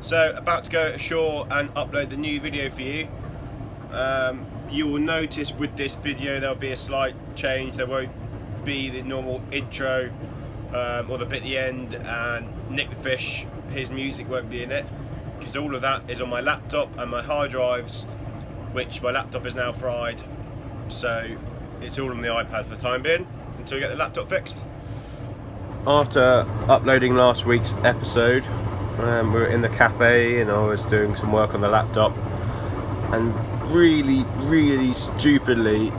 So, about to go ashore and upload the new video for you. You will notice with this video there'll be a slight change. There won't be the normal intro or the bit at the end, and Nick the Fish, his music won't be in it, because all of that is on my laptop and my hard drives, which my laptop is now fried, so it's all on the iPad for the time being until we get the laptop fixed. After uploading last week's episode, we were in the cafe and I was doing some work on the laptop, and really stupidly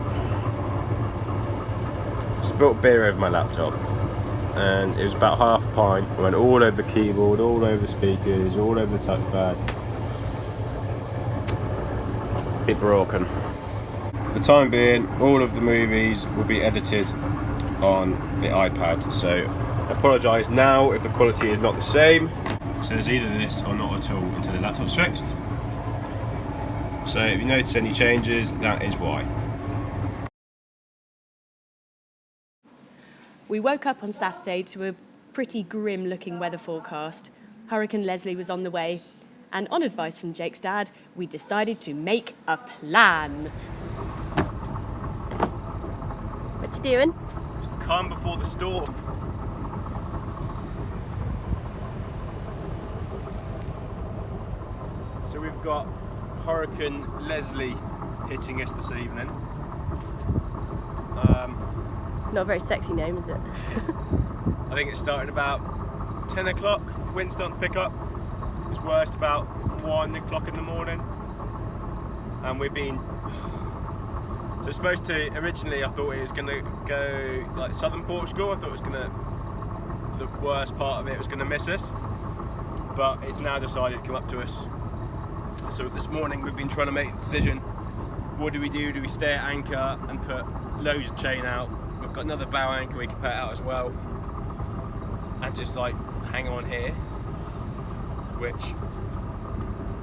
spilt beer over my laptop, and it was about half a pint. It went all over the keyboard, all over the speakers, all over the touchpad. It broken. For the time being, all of the movies will be edited on the iPad, so I apologise now if the quality is not the same. So there's either this or not at all until the laptop's fixed. So if you notice any changes, that is why. We woke up on Saturday to a pretty grim looking weather forecast. Hurricane Leslie was on the way, and on advice from Jake's dad, we decided to make a plan. What you doing? It's the calm before the storm. So we've got Hurricane Leslie hitting us this evening. Not a very sexy name, is it? I think it started about 10 o'clock, wind starting to pick up. It was worst about 1 o'clock in the morning. And we've been... So it's supposed to, originally I thought it was going to go like southern Portugal. I thought it was going to, the worst part of it was going to miss us. But it's now decided to come up to us. So this morning we've been trying to make a decision. What do we do? Do we stay at anchor and put loads of chain out? We've got another bow anchor we can put out as well, and just like hang on here, which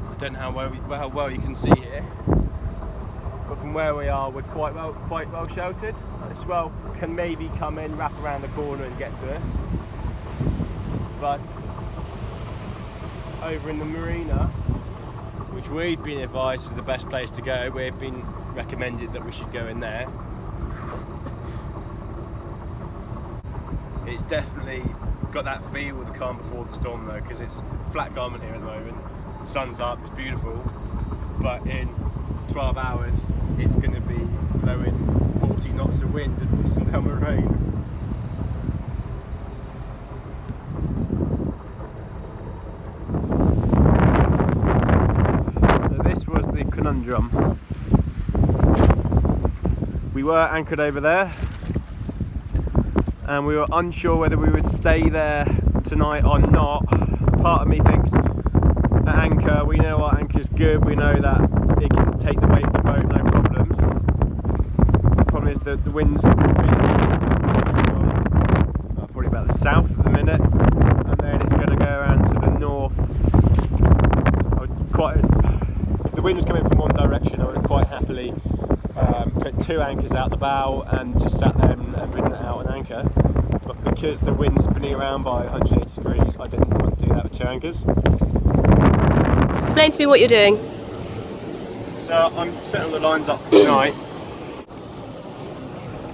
I don't know how well you can see here, but from where we are we're quite well sheltered. The swell can maybe come in, wrap around the corner and get to us, but over in the marina, which we've been advised is the best place to go, we've been recommended that we should go in there. It's definitely got that feel with the calm before the storm though, because it's flat calm in here at the moment. The sun's up, it's beautiful, but in 12 hours it's going to be blowing 40 knots of wind and pissing down with rain. So this was the conundrum. We were anchored over there, and we were unsure whether we would stay there tonight or not. Part of me thinks at anchor, we know our anchor's good, we know that it can take the weight of the boat, no problems. The problem is that the wind's probably about the south at the minute, and then it's going to go around to the north. If the wind was coming from one direction, I would have quite happily put 2 anchors out the bow and just sat there and ridden it out an anchor, but because the wind's spinning around by 180 degrees, I didn't want to do that with 2 anchors. Explain to me what you're doing. So I'm setting the lines up for tonight,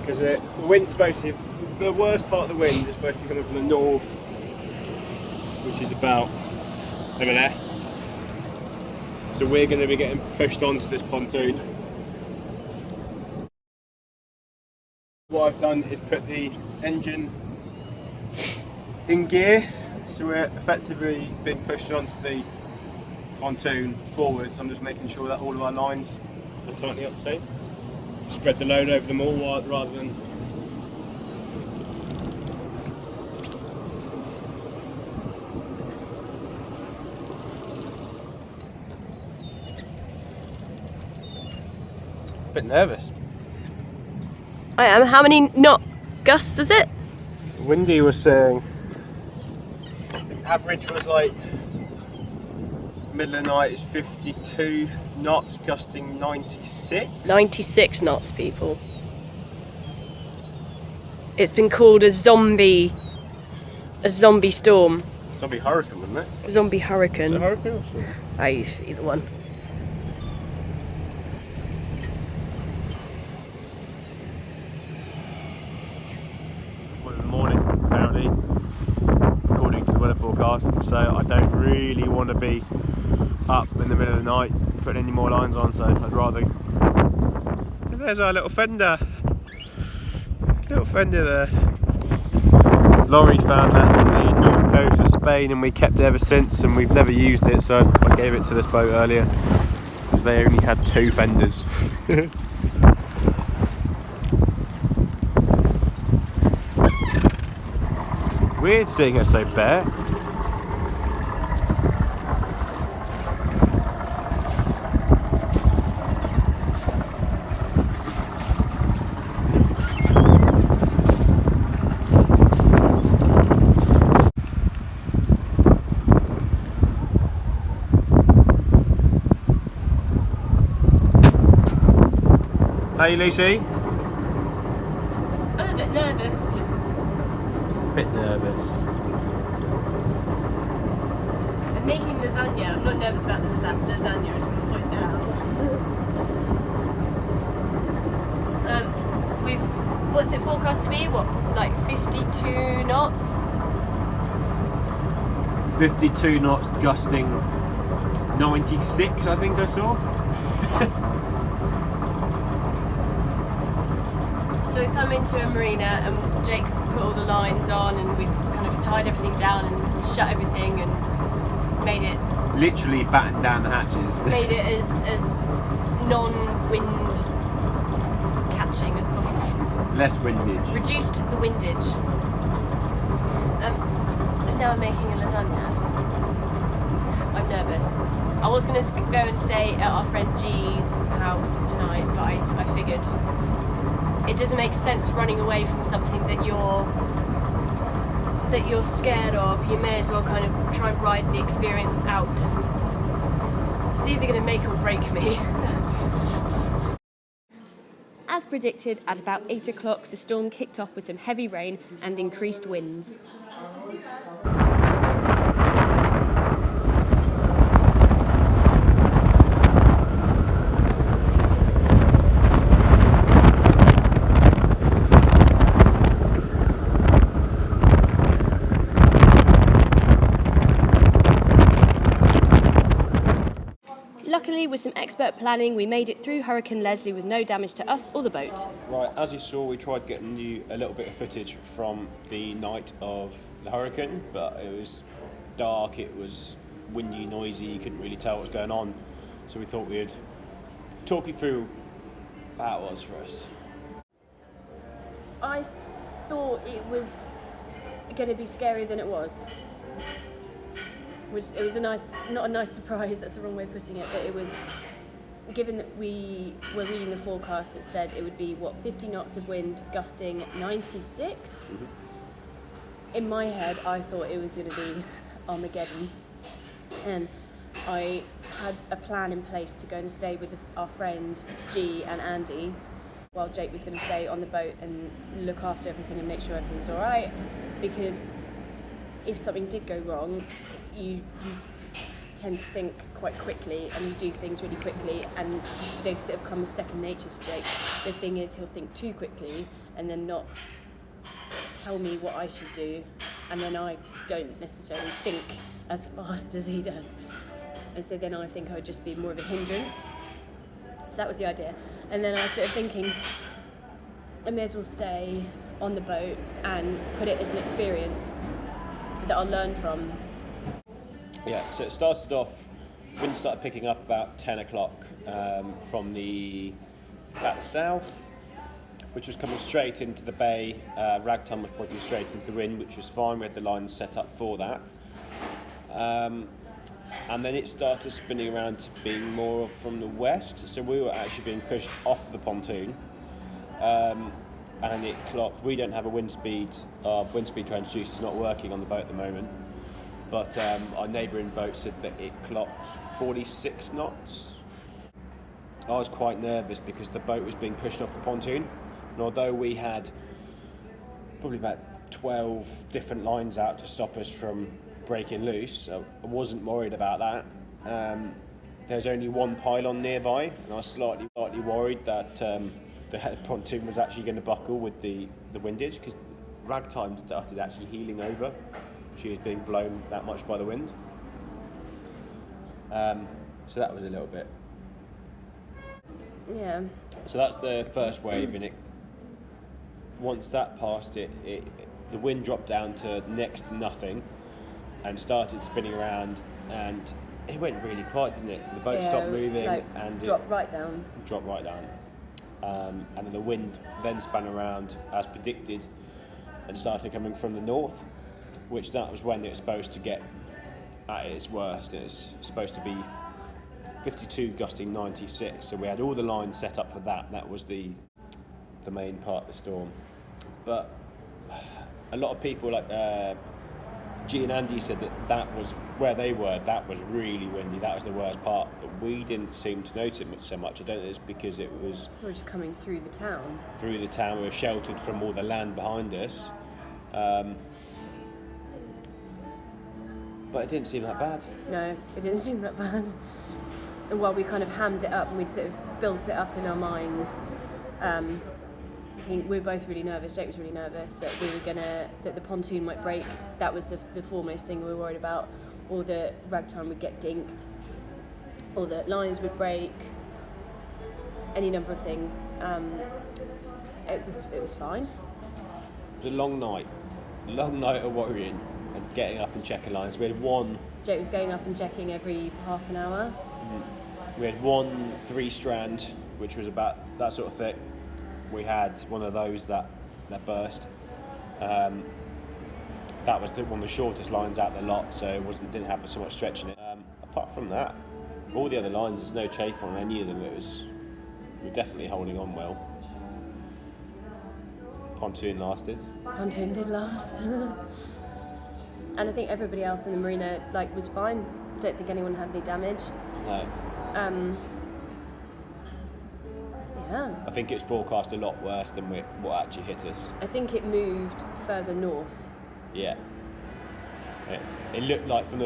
because the wind's supposed to, the worst part of the wind is supposed to be coming from the north, which is about over there. So we're going to be getting pushed onto this pontoon. What I've done is put the engine in gear, so we're effectively being pushed onto the pontoon forwards. I'm just making sure that all of our lines are tightly up the same to spread the load over them all rather than a bit nervous. I am. How many knot gusts was it? Windy was saying the average was like middle of the night is 52 knots, gusting 96. 96 knots, people. It's been called a zombie storm. Zombie hurricane, wouldn't it? Zombie Is it hurricane. a hurricane or something? Either one. One in the morning, apparently, according to the weather forecast. So I don't really want to be up in the middle of the night putting any more lines on. So I'd rather. And there's our little fender. Little fender there. Laurie found that on the north coast of Spain, and we kept it ever since, and we've never used it. So I gave it to this boat earlier because they only had 2 fenders. Weird seeing her so bare. Hey Lucy? I'm a bit nervous. Bit nervous. I'm making lasagna. I'm not nervous about this lasagna, I just want to point that out. What's it forecast to be? What, like 52 knots? 52 knots, gusting 96, I think I saw. So we've come into a marina and Jake's put all the lines on and we've kind of tied everything down and shut everything and made it Literally battened down the hatches. made it as non-wind catching as possible. Less windage. Reduced the windage. And now I'm making a lasagna. I'm nervous. I was going to go and stay at our friend G's house tonight, but I figured it doesn't make sense running away from something that you're scared of. You may as well kind of try and ride the experience out. It's either going to make or break me. As predicted, at about 8 o'clock, the storm kicked off with some heavy rain and increased winds. Luckily, with some expert planning, we made it through Hurricane Leslie with no damage to us or the boat. Right, as you saw, we tried getting you a little bit of footage from the night of the hurricane, but it was dark, it was windy, noisy, you couldn't really tell what was going on. So we thought we'd talk you through how it was for us. I thought it was going to be scarier than it was. It was not a nice surprise, that's the wrong way of putting it, but it was, given that we were reading the forecast, it said it would be, 50 knots of wind, gusting 96? Mm-hmm. In my head, I thought it was going to be Armageddon, and I had a plan in place to go and stay with our friend G and Andy, while Jake was going to stay on the boat and look after everything and make sure everything was alright, because if something did go wrong, you tend to think quite quickly and you do things really quickly and they sort of come as second nature to Jake. The thing is, he'll think too quickly and then not tell me what I should do, and then I don't necessarily think as fast as he does. And so then I think I would just be more of a hindrance. So that was the idea. And then I was sort of thinking, I may as well stay on the boat and put it as an experience that I'll learn from. Yeah, so it started off, wind started picking up about 10 o'clock from that south, which was coming straight into the bay. Ragtime was pointing straight into the wind, which was fine. We had the lines set up for that. And then it started spinning around to being more from the west, so we were actually being pushed off the pontoon. And it clocked, we don't have a wind speed transducer is not working on the boat at the moment, but our neighbouring boat said that it clocked 46 knots. I was quite nervous because the boat was being pushed off the pontoon, and although we had probably about 12 different lines out to stop us from breaking loose. I wasn't worried about that. There's only one pylon nearby, and I was slightly worried that the pontoon was actually going to buckle with the windage, because Ragtime started actually heeling over. She was being blown that much by the wind. So that was a little bit. Yeah. So that's the first wave, and once that passed it, the wind dropped down to next to nothing and started spinning around, and it went really quiet, didn't it? The boat stopped moving, and dropped right down. And then the wind then spun around as predicted and started coming from the north, which that was when it was supposed to get at its worst. It was supposed to be 52 gusting 96, so we had all the lines set up for that. That was the main part of the storm. But a lot of people, like G and Andy, said that was where they were. That was really windy. That was the worst part. But we didn't seem to notice it so much. I don't know if it's because it was... We were just coming through the town. Through the town. We were sheltered from all the land behind us. But it didn't seem that bad. No, it didn't seem that bad. And while we kind of hammed it up and we'd sort of built it up in our minds, I think we were both really nervous. Jake was really nervous that that the pontoon might break. That was the foremost thing we were worried about. Or the Ragtime would get dinked, or the lines would break. Any number of things. It was fine. It was a long night of worrying and getting up and checking lines. We had one. Jake was going up and checking every half an hour. We had one 3-strand, which was about that sort of thick. We had one of those that burst. That was one of the shortest lines out the lot, so it didn't have so much stretch in it. Apart from that, all the other lines, there's no chafe on any of them. We're definitely holding on well. Pontoon lasted. Pontoon did last. And I think everybody else in the marina was fine. I don't think anyone had any damage. No. Yeah. I think it's forecast a lot worse than what actually hit us. I think it moved further north. Yeah. It looked like, from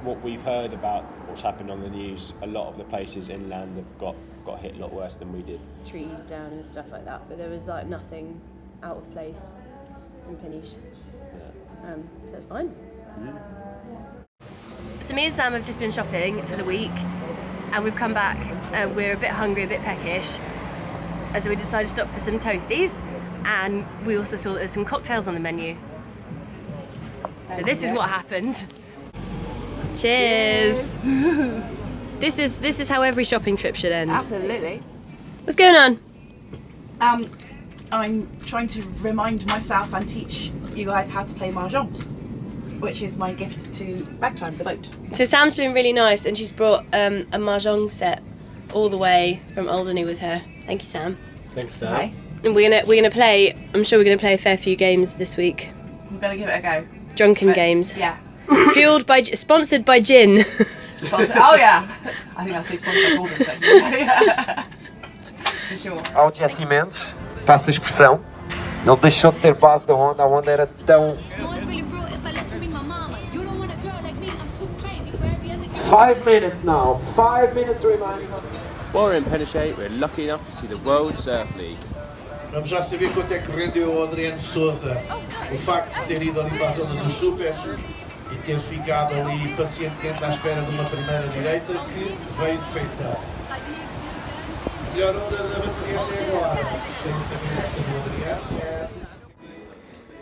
what we've heard about what's happened on the news, a lot of the places inland have got hit a lot worse than we did. Trees down and stuff like that, but there was nothing out of place in Peniche. Yeah. So it's fine. So me and Sam have just been shopping for the week, and we've come back and we're a bit hungry, a bit peckish, and so we decided to stop for some toasties, and we also saw that there's some cocktails on the menu. So this is what happened. Cheers! This is how every shopping trip should end. Absolutely. What's going on? I'm trying to remind myself and teach you guys how to play mahjong, which is my gift to Ragtime, the boat. So Sam's been really nice, and she's brought a mahjong set all the way from Alderney with her. Thank you, Sam. Thanks, Sam. Okay. And we're gonna play. I'm sure we're gonna play a fair few games this week. I'm gonna give it a go. Drunken games. Yeah. Sponsored by gin. Oh yeah. I think that's been sponsored by Gordon's actually. For sure. Audiacimentos, passa a expressão. Ele deixou de ter base da onda, a onda era tão... 5 minutes now, 5 minutes remaining. While we're in Peniche, we're lucky enough to see the World Surf League. Vamos já saber quanto é que rendeu ao Adriano Sousa o facto de ter ido ali para a zona dos supers e ter ficado ali pacientemente à espera de uma primeira direita que veio de feição. Melhor onda da bateria até agora, sem saber esta do Adriano.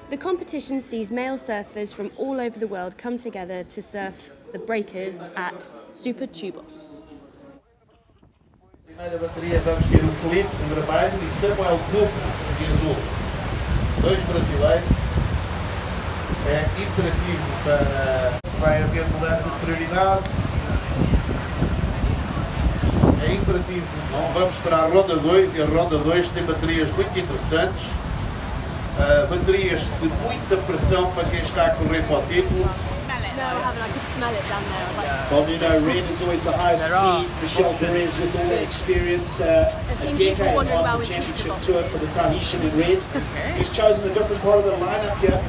The competition sees male surfers from all over the world come together to surf the breakers at Supertubos. Primeira bateria vamos ter o Felipe de vermelho e Samuel Cuco de azul. 2 brasileiros. É imperativo para... Vai haver mudança de prioridade. É imperativo. Não vamos para a ronda 2 e a ronda 2 tem baterias muito interessantes. Baterias de muita pressão para quem está a correr para o título. No, I haven't. I could smell it down there. Well, you know, Ren is always the highest seed. Michelle Perez with all the experience, a decade on the championship tour for the Tahitian in red. He's chosen a different part of the lineup here.